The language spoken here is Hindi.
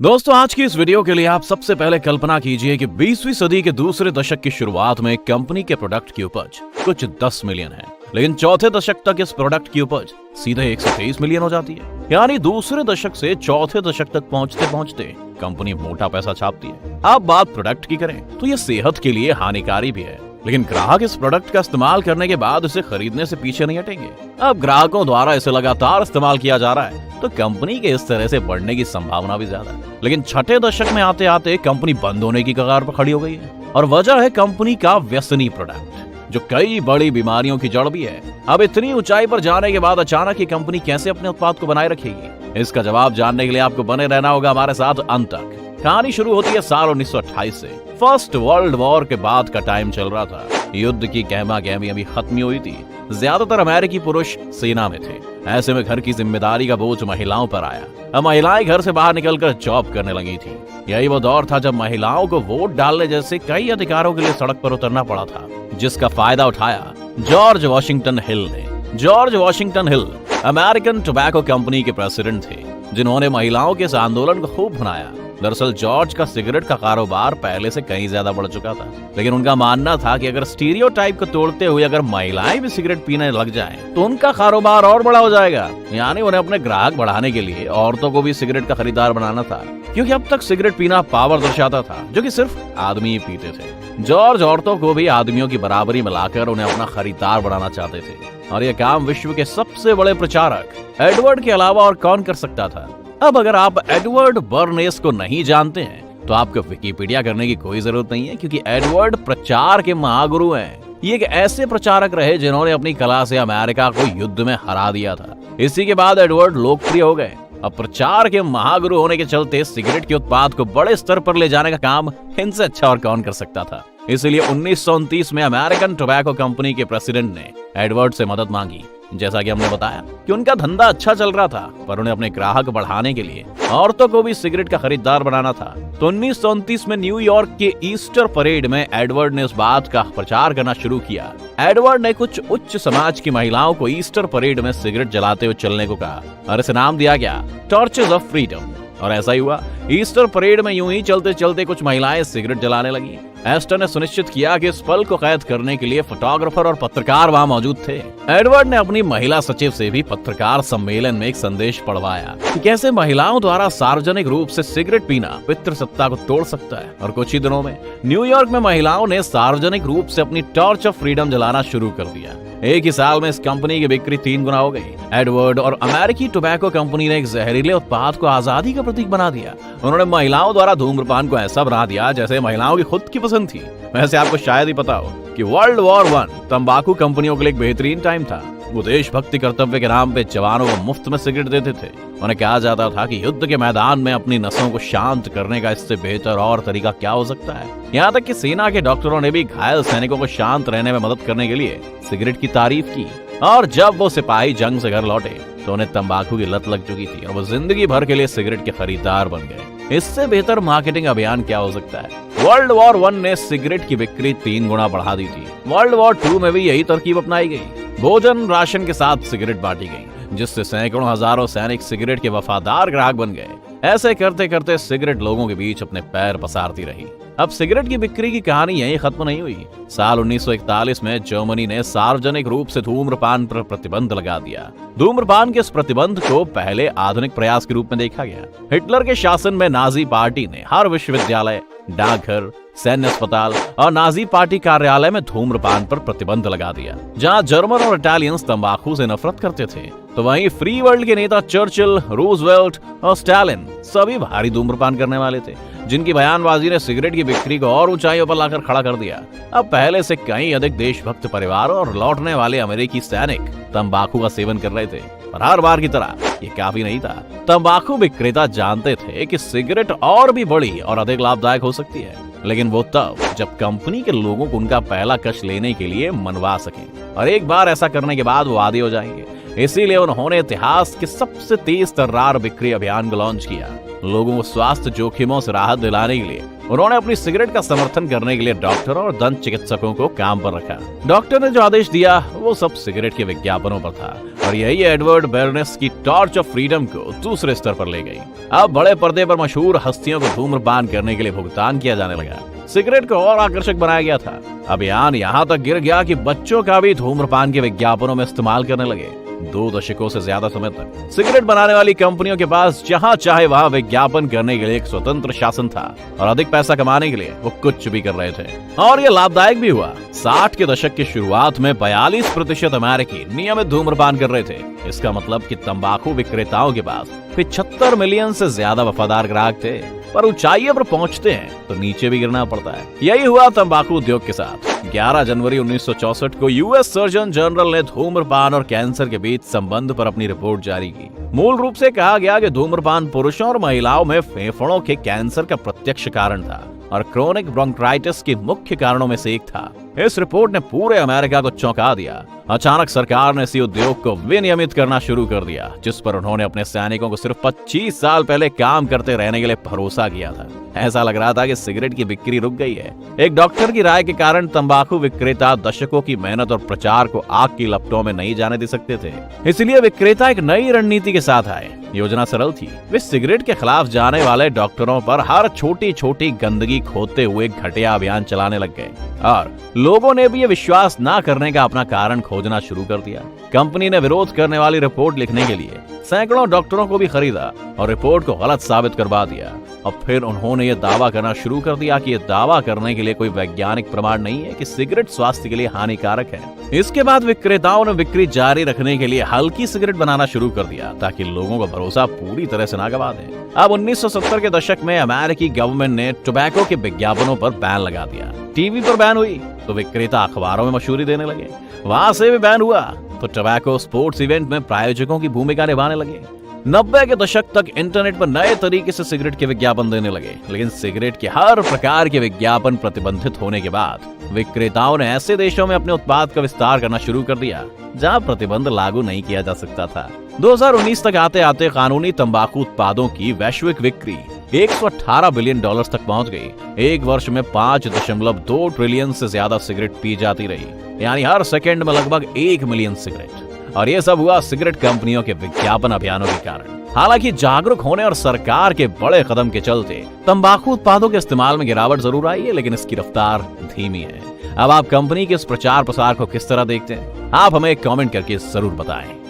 दोस्तों, आज की इस वीडियो के लिए आप सबसे पहले कल्पना कीजिए कि 20वीं सदी के दूसरे दशक की शुरुआत में कंपनी के प्रोडक्ट की उपज कुछ 10 मिलियन है, लेकिन चौथे दशक तक इस प्रोडक्ट की उपज सीधे 123 मिलियन हो जाती है। यानी दूसरे दशक से चौथे दशक तक पहुंचते पहुंचते कंपनी मोटा पैसा छापती है। अब बात प्रोडक्ट की करें तो ये सेहत के लिए हानिकारी भी है, लेकिन ग्राहक इस प्रोडक्ट का इस्तेमाल करने के बाद इसे खरीदने से पीछे नहीं हटेंगे। अब ग्राहकों द्वारा इसे लगातार इस्तेमाल किया जा रहा है तो कंपनी के इस तरह से बढ़ने की संभावना भी ज्यादा है। लेकिन छठे दशक में आते आते कंपनी बंद होने की कगार पर खड़ी हो गई है, और वजह है कंपनी का व्यसनी प्रोडक्ट जो कई बड़ी बीमारियों की जड़ भी है। अब इतनी ऊंचाई पर जाने के बाद अचानक ये कंपनी कैसे अपने उत्पाद को बनाए रखेगी, इसका जवाब जानने के लिए आपको बने रहना होगा हमारे साथ अंत तक। कहानी शुरू होती है साल 1928 से। फर्स्ट वर्ल्ड वॉर के बाद का टाइम चल रहा था। युद्ध की गहमा गहमी अभी खत्म हुई थी। ज्यादातर अमेरिकी पुरुष सेना में थे। ऐसे में घर की जिम्मेदारी का बोझ महिलाओं पर आया। अब महिलाएं घर से बाहर निकलकर जॉब करने लगी थी। यही वो दौर था जब महिलाओं को वोट डालने जैसे कई अधिकारों के लिए सड़क पर उतरना पड़ा था, जिसका फायदा उठाया जॉर्ज वॉशिंगटन हिल ने। जॉर्ज वॉशिंगटन हिल अमेरिकन टोबैको कंपनी के प्रेसिडेंट थे, जिन्होंने महिलाओं के इस आंदोलन को खूब भुनाया। दरअसल जॉर्ज का सिगरेट का कारोबार पहले से कहीं ज्यादा बढ़ चुका था, लेकिन उनका मानना था कि अगर स्टीरियोटाइप को तोड़ते हुए अगर महिलाएं भी सिगरेट पीने लग जाएं, तो उनका कारोबार और बड़ा हो जाएगा। यानी उन्हें अपने ग्राहक बढ़ाने के लिए औरतों को भी सिगरेट का खरीदार बनाना था, क्योंकि अब तक सिगरेट पीना पावर दर्शाता था, जो कि सिर्फ आदमी ही पीते थे। जॉर्ज औरतों को भी आदमियों की बराबरी में लाकर उन्हें अपना खरीदार बनाना चाहते थे, और यह काम विश्व के सबसे बड़े प्रचारक एडवर्ड के अलावा और कौन कर सकता था। अब अगर आप एडवर्ड बर्नेस को नहीं जानते हैं तो आपको विकिपीडिया करने की कोई जरूरत नहीं है, क्योंकि एडवर्ड प्रचार के महागुरु हैं। ये एक ऐसे प्रचारक रहे जिन्होंने अपनी कला से अमेरिका को युद्ध में हरा दिया था। इसी के बाद एडवर्ड लोकप्रिय हो गए। अब प्रचार के महागुरु होने के चलते सिगरेट के उत्पाद को बड़े स्तर पर ले जाने का काम इनसे अच्छा और कौन कर सकता था। इसलिए 1929 में अमेरिकन टोबैको कंपनी के प्रेसिडेंट ने एडवर्ड से मदद मांगी। जैसा कि हमने बताया कि उनका धंधा अच्छा चल रहा था, पर उन्हें अपने ग्राहक बढ़ाने के लिए औरतों को भी सिगरेट का खरीदार बनाना था। तो 1929 में न्यूयॉर्क के ईस्टर परेड में एडवर्ड ने इस बात का प्रचार करना शुरू किया। एडवर्ड ने कुछ उच्च समाज की महिलाओं को ईस्टर परेड में सिगरेट जलाते हुए चलने को कहा, और इसे नाम दिया गया टॉर्चेस ऑफ फ्रीडम। और ऐसा ही हुआ। ईस्टर परेड में यूं ही चलते चलते कुछ महिलाएं सिगरेट जलाने लगी। एस्टर ने सुनिश्चित किया कि इस पल को कैद करने के लिए फोटोग्राफर और पत्रकार वहां मौजूद थे। एडवर्ड ने अपनी महिला सचिव से भी पत्रकार सम्मेलन में एक संदेश पढ़वाया कि कैसे महिलाओं द्वारा सार्वजनिक रूप से सिगरेट पीना पितृसत्ता को तोड़ सकता है। और कुछ ही दिनों में न्यूयॉर्क में महिलाओं ने सार्वजनिक रूप से अपनी टॉर्च ऑफ फ्रीडम जलाना शुरू कर दिया। एक ही साल में इस कंपनी की बिक्री 3 गुना हो गई। एडवर्ड और अमेरिकी टोबैको कंपनी ने एक जहरीले उत्पाद को आजादी का प्रतीक बना दिया। उन्होंने महिलाओं द्वारा धूम्रपान को ऐसा बना दिया जैसे महिलाओं की खुद की पसंद थी। वैसे आपको शायद ही पता हो कि वर्ल्ड वॉर 1 तंबाकू कंपनियों के लिए एक बेहतरीन टाइम था। वो देशभक्ति कर्तव्य के नाम पे जवानों को मुफ्त में सिगरेट देते थे। उन्हें कहा जाता था कि युद्ध के मैदान में अपनी नसों को शांत करने का इससे बेहतर और तरीका क्या हो सकता है। यहाँ तक कि सेना के डॉक्टरों ने भी घायल सैनिकों को शांत रहने में मदद करने के लिए सिगरेट की तारीफ की। और जब वो सिपाही जंग से घर लौटे तो उन्हें तंबाकू की लत लग चुकी थी और वो जिंदगी भर के लिए सिगरेट के खरीदार बन गए। इससे बेहतर मार्केटिंग अभियान क्या हो सकता है। वर्ल्ड वॉर 1 ने सिगरेट की बिक्री 3 गुना बढ़ा दी थी। वर्ल्ड वॉर 2 में भी यही तरकीब अपनाई गई। भोजन राशन के साथ सिगरेट बांटी गई, जिससे सैकड़ों हजारों सैनिक सिगरेट के वफादार ग्राहक बन गए। ऐसे करते करते सिगरेट लोगों के बीच अपने पैर पसारती रही। अब सिगरेट की बिक्री की कहानी यहीं खत्म नहीं हुई। साल 1941 में जर्मनी ने सार्वजनिक रूप से धूम्रपान पर प्रतिबंध लगा दिया। धूम्रपान के इस प्रतिबंध को पहले आधुनिक प्रयास के रूप में देखा गया। हिटलर के शासन में नाजी पार्टी ने हर विश्वविद्यालय, डाकघर, सैन्य अस्पताल और नाजी पार्टी कार्यालय में धूम्रपान पर प्रतिबंध लगा दिया। जहां जर्मन और इटालियंस तंबाकू से नफरत करते थे, तो वहीं फ्री वर्ल्ड के नेता चर्चिल, रूजवेल्ट और स्टालिन सभी भारी धूम्रपान करने वाले थे, जिनकी बयानबाजी ने सिगरेट की बिक्री को और ऊंचाइयों पर लाकर खड़ा कर दिया। अब पहले से कहीं अधिक देशभक्त परिवारों और लौटने वाले अमेरिकी सैनिक तंबाकू का सेवन कर रहे थे, पर हर बार की तरह ये काफी नहीं था। तंबाकू विक्रेता जानते थे कि सिगरेट और भी बड़ी और अधिक लाभदायक हो सकती है, लेकिन वो तब जब कंपनी के लोगों को उनका पहला कश लेने के लिए मनवा सकें, और एक बार ऐसा करने के बाद वो आदी हो जाएंगे। इसीलिए उन्होंने इतिहास के सबसे तेज तर्रार बिक्री अभियान को लॉन्च किया। लोगों को स्वास्थ्य जोखिमों से राहत दिलाने के लिए उन्होंने अपनी सिगरेट का समर्थन करने के लिए डॉक्टरों और दंत चिकित्सकों को काम पर रखा। डॉक्टर ने जो आदेश दिया वो सब सिगरेट के विज्ञापनों पर था और यही एडवर्ड बेरनेस की टॉर्च ऑफ फ्रीडम को दूसरे स्तर पर ले गई। अब बड़े पर्दे पर मशहूर हस्तियों को धूम्रपान करने के लिए भुगतान किया जाने लगा। सिगरेट को और आकर्षक बनाया गया था। अभियान यहाँ तक गिर गया कि बच्चों का भी धूम्रपान के विज्ञापनों में इस्तेमाल करने लगे। 2 दशकों से ज्यादा समय तक सिगरेट बनाने वाली कंपनियों के पास जहां चाहे वहां विज्ञापन करने के लिए एक स्वतंत्र शासन था और अधिक पैसा कमाने के लिए वो कुछ भी कर रहे थे और ये लाभदायक भी हुआ। 60 के दशक की शुरुआत में 42% अमेरिकी नियमित धूम्रपान कर रहे थे। इसका मतलब कि तंबाकू विक्रेताओं के पास 75 मिलियन से ज्यादा वफादार ग्राहक थे। पर ऊंचाइयों पर पहुंचते हैं तो नीचे भी गिरना पड़ता है। यही हुआ तंबाकू उद्योग के साथ। 11 जनवरी 1964 को यूएस सर्जन जनरल ने धूम्रपान और कैंसर के बीच संबंध पर अपनी रिपोर्ट जारी की। मूल रूप से कहा गया कि धूम्रपान पुरुषों और महिलाओं में फेफड़ों के कैंसर का प्रत्यक्ष कारण था और क्रोनिक ब्रोंकाइटिस के मुख्य कारणों में से एक था। इस रिपोर्ट ने पूरे अमेरिका को चौंका दिया। अचानक सरकार ने इसी उद्योग को विनियमित करना शुरू कर दिया, जिस पर उन्होंने अपने सैनिकों को सिर्फ 25 साल पहले काम करते रहने के लिए भरोसा किया था। ऐसा लग रहा था कि सिगरेट की बिक्री रुक गई है। एक डॉक्टर की राय के कारण तंबाकू विक्रेता दशकों की मेहनत और प्रचार को आग की लपटों में नहीं जाने दे सकते थे। इसलिए विक्रेता एक नई रणनीति के साथ आए। योजना सरल थी। वे सिगरेट के खिलाफ जाने वाले डॉक्टरों पर हर छोटी छोटी गंदगी खोदते हुए घटिया अभियान चलाने लग गए और लोगों ने भी ये विश्वास ना करने का अपना कारण खोजना शुरू कर दिया। कंपनी ने विरोध करने वाली रिपोर्ट लिखने के लिए सैकड़ों डॉक्टरों को भी खरीदा और रिपोर्ट को गलत साबित करवा दिया। और फिर उन्होंने ये दावा करना शुरू कर दिया कि ये दावा करने के लिए कोई वैज्ञानिक प्रमाण नहीं है कि सिगरेट स्वास्थ्य के लिए हानिकारक है। इसके बाद विक्रेताओं ने बिक्री जारी रखने के लिए हल्की सिगरेट बनाना शुरू कर दिया ताकि लोगों का भरोसा पूरी तरह से ना गवा दें। अब 1970 के दशक में अमेरिकी गवर्नमेंट ने टोबैको के विज्ञापनों पर बैन लगा दिया। टीवी पर बैन हुई तो विक्रेता अखबारों में मशहूरी देने लगे। वहां से भी बैन हुआ तो टोबैको स्पोर्ट्स इवेंट में प्रायोजकों की भूमिका निभाने लगे। 90 के दशक तक इंटरनेट पर नए तरीके से सिगरेट के विज्ञापन देने लगे, लेकिन सिगरेट के हर प्रकार के विज्ञापन प्रतिबंधित होने के बाद विक्रेताओं ने ऐसे देशों में अपने उत्पाद का विस्तार करना शुरू कर दिया जहां प्रतिबंध लागू नहीं किया जा सकता था। 2019 तक आते आते कानूनी तंबाकू उत्पादों की वैश्विक बिक्री 118 बिलियन डॉलर्स तक पहुंच गई। एक वर्ष में 5.2 ट्रिलियन से ज्यादा सिगरेट पी जाती रही, यानी हर सेकंड में लगभग 1 मिलियन सिगरेट। और ये सब हुआ सिगरेट कंपनियों के विज्ञापन अभियानों के कारण। हालांकि जागरूक होने और सरकार के बड़े कदम के चलते तंबाकू उत्पादों के इस्तेमाल में गिरावट जरूर आई है, लेकिन इसकी रफ्तार धीमी है। अब आप कंपनी के इस प्रचार प्रसार को किस तरह देखते हैं? आप हमें कमेंट करके जरूर बताएं।